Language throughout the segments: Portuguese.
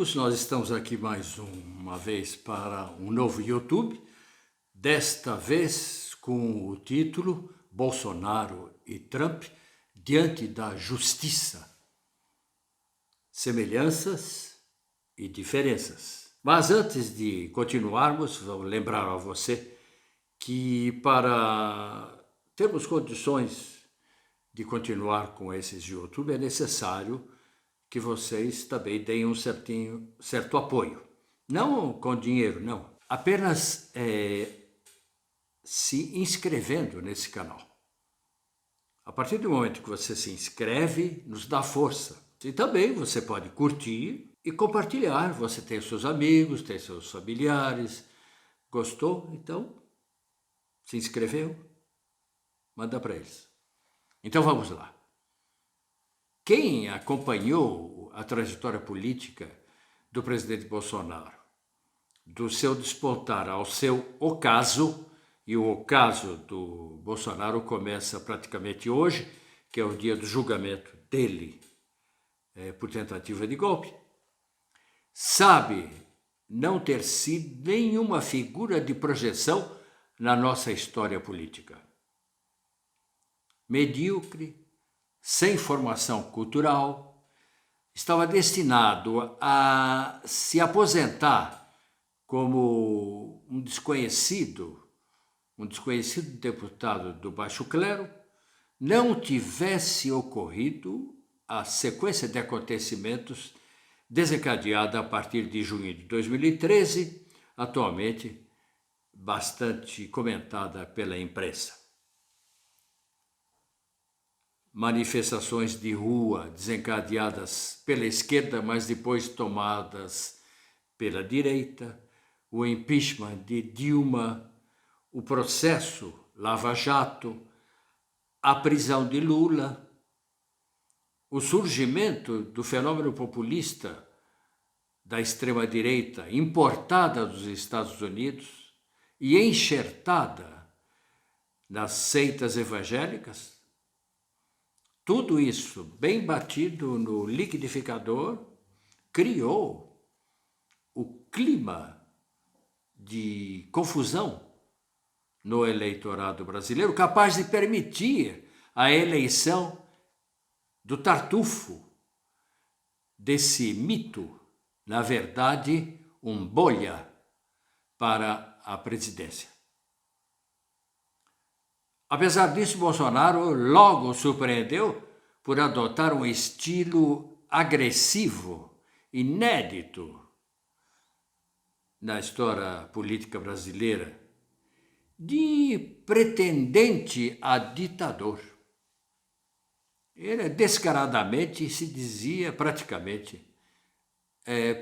amigos, nós estamos aqui mais uma vez para um novo YouTube, desta vez com o título Bolsonaro e Trump diante da justiça, semelhanças e diferenças. Mas antes de continuarmos, vou lembrar a você que para termos condições de continuar com esses YouTube é necessário que vocês também deem um certo apoio. Não com dinheiro, não. Apenas se inscrevendo nesse canal. A partir do momento que você se inscreve, nos dá força. E também você pode curtir e compartilhar. Você tem seus amigos, tem seus familiares. Gostou? Então, se inscreveu? Manda para eles. Então vamos lá. Quem acompanhou a trajetória política do presidente Bolsonaro, do seu despontar ao seu ocaso, e o ocaso do Bolsonaro começa praticamente hoje, que é o dia do julgamento dele por tentativa de golpe, sabe não ter sido nenhuma figura de projeção na nossa história política. Medíocre, sem formação cultural, estava destinado a se aposentar como um desconhecido deputado do baixo clero, não tivesse ocorrido a sequência de acontecimentos desencadeada a partir de junho de 2013, atualmente bastante comentada pela imprensa. Manifestações de rua desencadeadas pela esquerda, mas depois tomadas pela direita, o impeachment de Dilma, o processo Lava Jato, a prisão de Lula, o surgimento do fenômeno populista da extrema-direita importada dos Estados Unidos e enxertada nas seitas evangélicas. Tudo isso, bem batido no liquidificador, criou o clima de confusão no eleitorado brasileiro, capaz de permitir a eleição do Tartufo, desse mito, na verdade, um bolha para a presidência. Apesar disso, Bolsonaro logo surpreendeu por adotar um estilo agressivo, inédito na história política brasileira, de pretendente a ditador. Ele descaradamente se dizia praticamente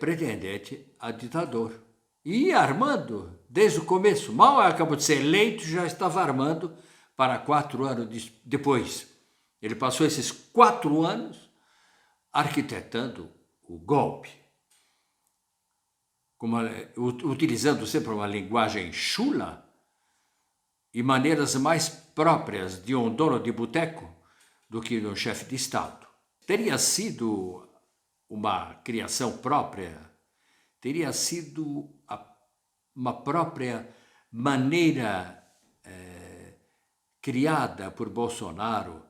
pretendente a ditador. E armando desde o começo. Mal acabou de ser eleito, já estava armando para 4 anos depois. Ele passou esses 4 anos arquitetando o golpe, utilizando sempre uma linguagem chula e maneiras mais próprias de um dono de boteco do que de um chefe de Estado. Teria sido uma criação própria, teria sido uma própria maneira criada por Bolsonaro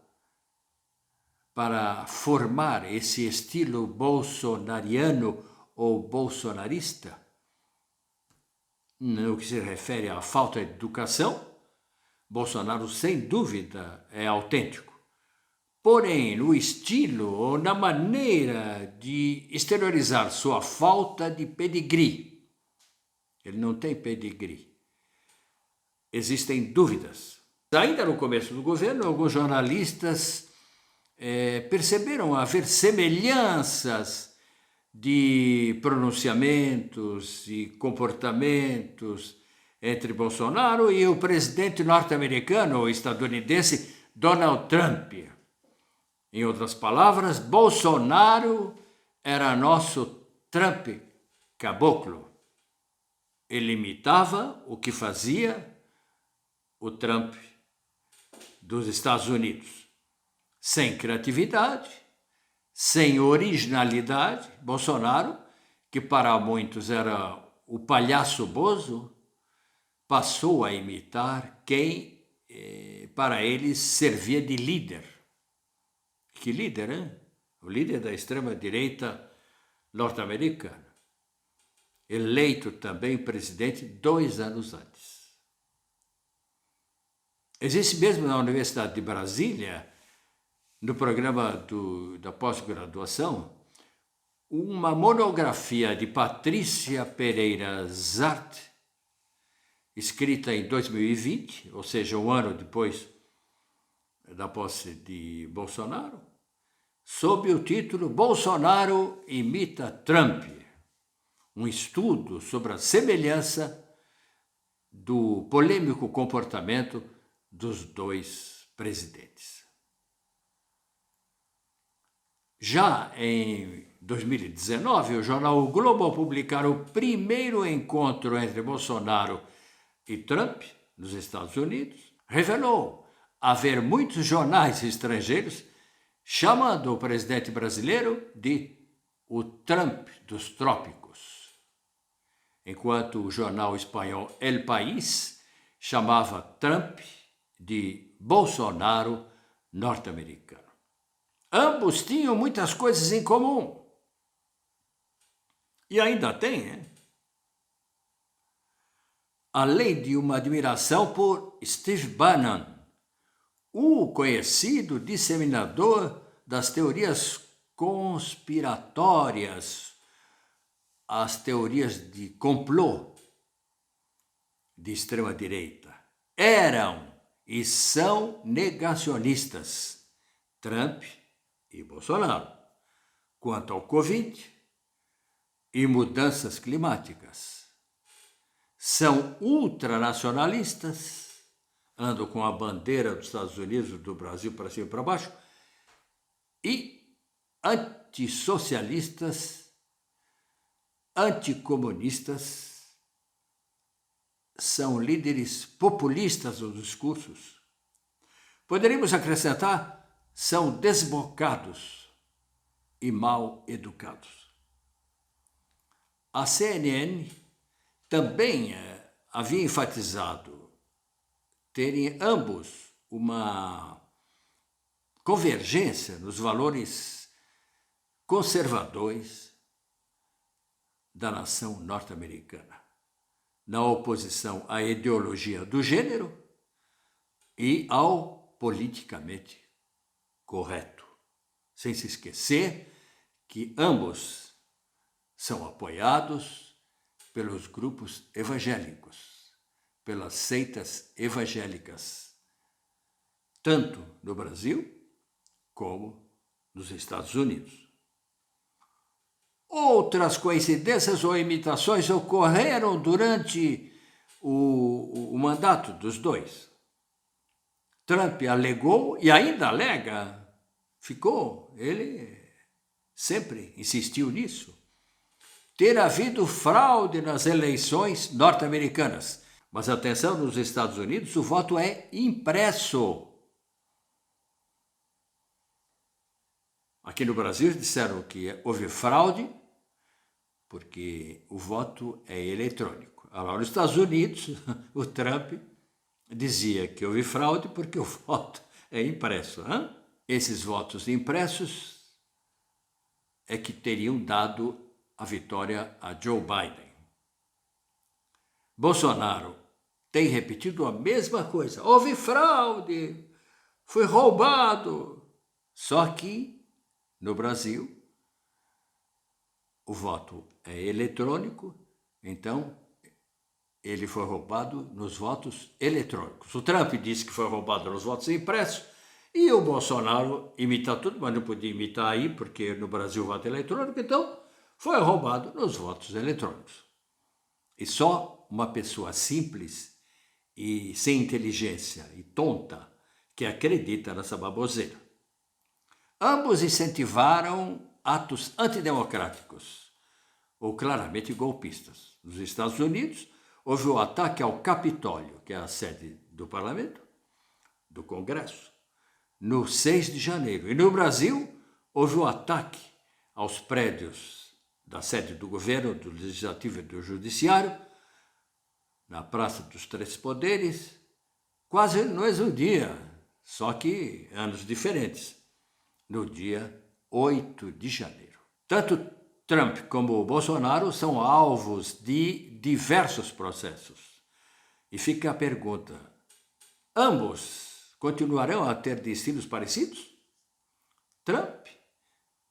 para formar esse estilo bolsonariano ou bolsonarista. No que se refere à falta de educação, Bolsonaro, sem dúvida, é autêntico. Porém, no estilo ou na maneira de exteriorizar sua falta de pedigree, ele não tem pedigree. Existem dúvidas. Ainda no começo do governo, alguns jornalistas perceberam haver semelhanças de pronunciamentos e comportamentos entre Bolsonaro e o presidente norte-americano ou estadunidense Donald Trump. Em outras palavras, Bolsonaro era nosso Trump caboclo. Ele imitava o que fazia o Trump dos Estados Unidos. Sem criatividade, sem originalidade, Bolsonaro que para muitos era o palhaço Bozo, passou a imitar quem para eles servia de líder. Que líder, hein? O líder da extrema-direita norte-americana, eleito também presidente 2 anos antes. Existe mesmo na Universidade de Brasília, no programa da pós-graduação, uma monografia de Patrícia Pereira Zart, escrita em 2020, ou seja, um ano depois da posse de Bolsonaro, sob o título Bolsonaro imita Trump, um estudo sobre a semelhança do polêmico comportamento dos dois presidentes. Já em 2019, o jornal O Globo, ao publicar o primeiro encontro entre Bolsonaro e Trump, nos Estados Unidos, revelou haver muitos jornais estrangeiros chamando o presidente brasileiro de o Trump dos trópicos, enquanto o jornal espanhol El País chamava Trump de Bolsonaro norte-americano. Ambos tinham muitas coisas em comum. E ainda têm, hein? Além de uma admiração por Steve Bannon, o conhecido disseminador das teorias conspiratórias, as teorias de complô de extrema-direita. Eram e são negacionistas, Trump e Bolsonaro, quanto ao Covid e mudanças climáticas. São ultranacionalistas, andam com a bandeira dos Estados Unidos, do Brasil para cima e para baixo, e antissocialistas, anticomunistas, são líderes populistas nos discursos. Poderíamos acrescentar, são desbocados e mal educados. A CNN também havia enfatizado terem ambos uma convergência nos valores conservadores da nação norte-americana, na oposição à ideologia do gênero e ao politicamente correto, sem se esquecer que ambos são apoiados pelos grupos evangélicos, pelas seitas evangélicas, tanto no Brasil como nos Estados Unidos. Outras coincidências ou imitações ocorreram durante o mandato dos dois. Trump alegou e ainda alega, ele sempre insistiu nisso, ter havido fraude nas eleições norte-americanas. Mas atenção, nos Estados Unidos o voto é impresso. Aqui no Brasil disseram que houve fraude porque o voto é eletrônico. Agora, nos Estados Unidos, o Trump dizia que houve fraude porque o voto é impresso. Hein? Esses votos impressos é que teriam dado a vitória a Joe Biden. Bolsonaro tem repetido a mesma coisa. Houve fraude, foi roubado. Só que, no Brasil, o voto é eletrônico, então ele foi roubado nos votos eletrônicos. O Trump disse que foi roubado nos votos impressos e o Bolsonaro imita tudo, mas não podia imitar aí, porque no Brasil o voto é eletrônico, então foi roubado nos votos eletrônicos. E só uma pessoa simples e sem inteligência e tonta que acredita nessa baboseira. Ambos incentivaram atos antidemocráticos ou claramente golpistas. Nos Estados Unidos, houve o ataque ao Capitólio, que é a sede do Parlamento, do Congresso, no 6 de janeiro. E no Brasil, houve o ataque aos prédios da sede do governo, do legislativo e do judiciário, na Praça dos Três Poderes, quase no mesmo dia, só que anos diferentes, no dia 8 de janeiro. Tanto Trump como o Bolsonaro são alvos de diversos processos. E fica a pergunta: ambos continuarão a ter destinos parecidos? Trump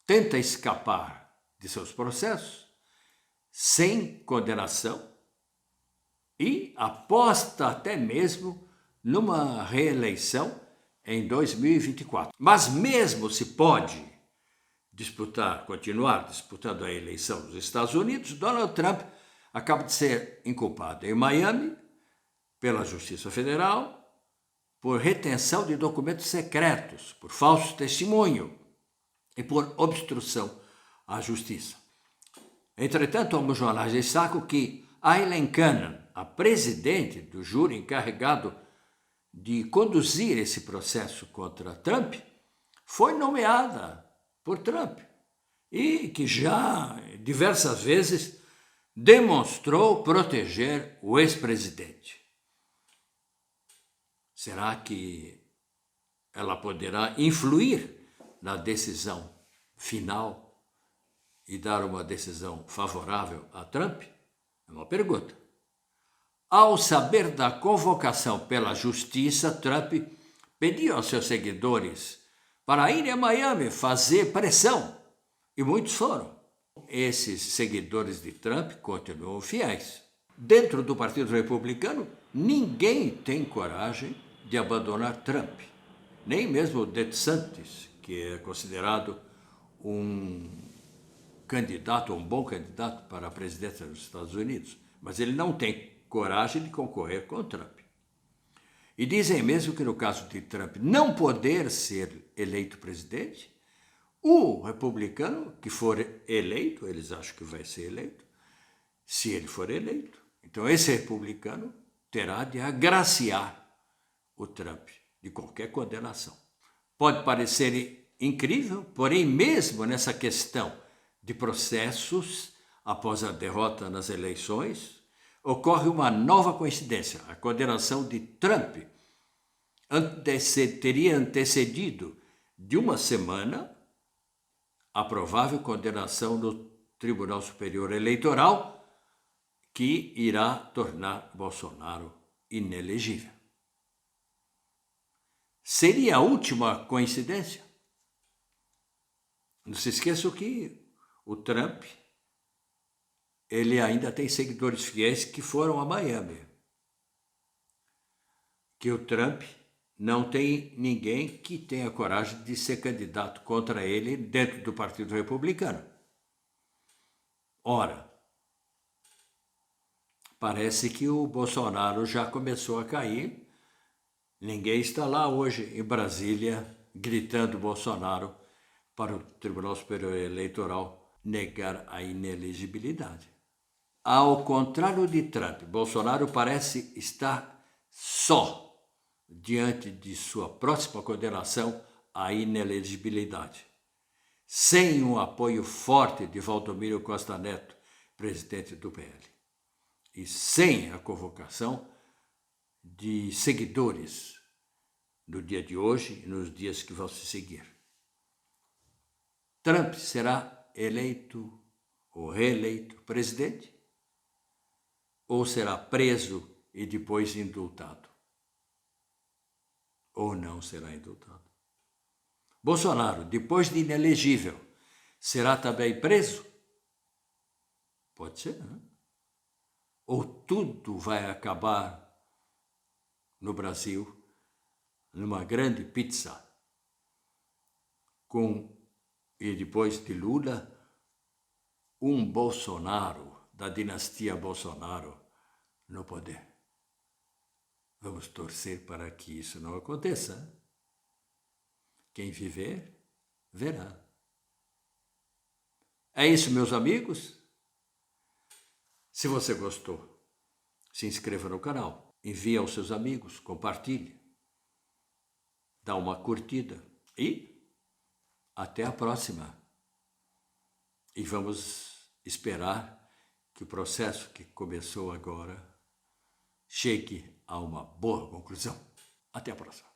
tenta escapar de seus processos sem condenação e aposta até mesmo numa reeleição em 2024. Mas mesmo se pode continuar disputando a eleição nos Estados Unidos, Donald Trump acaba de ser inculpado em Miami pela Justiça Federal por retenção de documentos secretos, por falso testemunho e por obstrução à justiça. Entretanto, alguns jornais destacam que Aileen Cannon, a presidente do júri encarregado de conduzir esse processo contra Trump, foi nomeada por Trump e que já diversas vezes demonstrou proteger o ex-presidente. Será que ela poderá influir na decisão final e dar uma decisão favorável a Trump? É uma pergunta. Ao saber da convocação pela justiça, Trump pediu aos seus seguidores para irem a Miami fazer pressão, e muitos foram. Esses seguidores de Trump continuam fiéis. Dentro do Partido Republicano, ninguém tem coragem de abandonar Trump. Nem mesmo DeSantis, que é considerado um bom candidato para a presidência dos Estados Unidos. Mas ele não tem coragem de concorrer com Trump. E dizem mesmo que no caso de Trump não poder ser eleito presidente, o republicano que for eleito, eles acham que vai ser eleito, se ele for eleito, então esse republicano terá de agraciar o Trump de qualquer condenação. Pode parecer incrível, porém mesmo nessa questão de processos após a derrota nas eleições, ocorre uma nova coincidência. A condenação de Trump teria antecedido de uma semana a provável condenação no Tribunal Superior Eleitoral, que irá tornar Bolsonaro inelegível. Seria a última coincidência? Não se esqueçam que o Trump ele ainda tem seguidores fiéis que foram a Miami. Que o Trump não tem ninguém que tenha coragem de ser candidato contra ele dentro do Partido Republicano. Ora, parece que o Bolsonaro já começou a cair. Ninguém está lá hoje em Brasília gritando Bolsonaro para o Tribunal Superior Eleitoral negar a inelegibilidade. Ao contrário de Trump, Bolsonaro parece estar só diante de sua próxima condenação à inelegibilidade, sem um apoio forte de Valdomiro Costa Neto, presidente do PL, e sem a convocação de seguidores no dia de hoje e nos dias que vão se seguir. Trump será eleito ou reeleito presidente? Ou será preso e depois indultado? Ou não será indultado? Bolsonaro, depois de inelegível, será também preso? Pode ser, né? Ou tudo vai acabar no Brasil numa grande pizza e depois de Lula, um Bolsonaro, da dinastia Bolsonaro, no poder. Vamos torcer para que isso não aconteça. Quem viver, verá. É isso, meus amigos. Se você gostou, se inscreva no canal, envie aos seus amigos, compartilhe, dá uma curtida e até a próxima. E vamos esperar que o processo que começou agora chegue a uma boa conclusão. Até a próxima.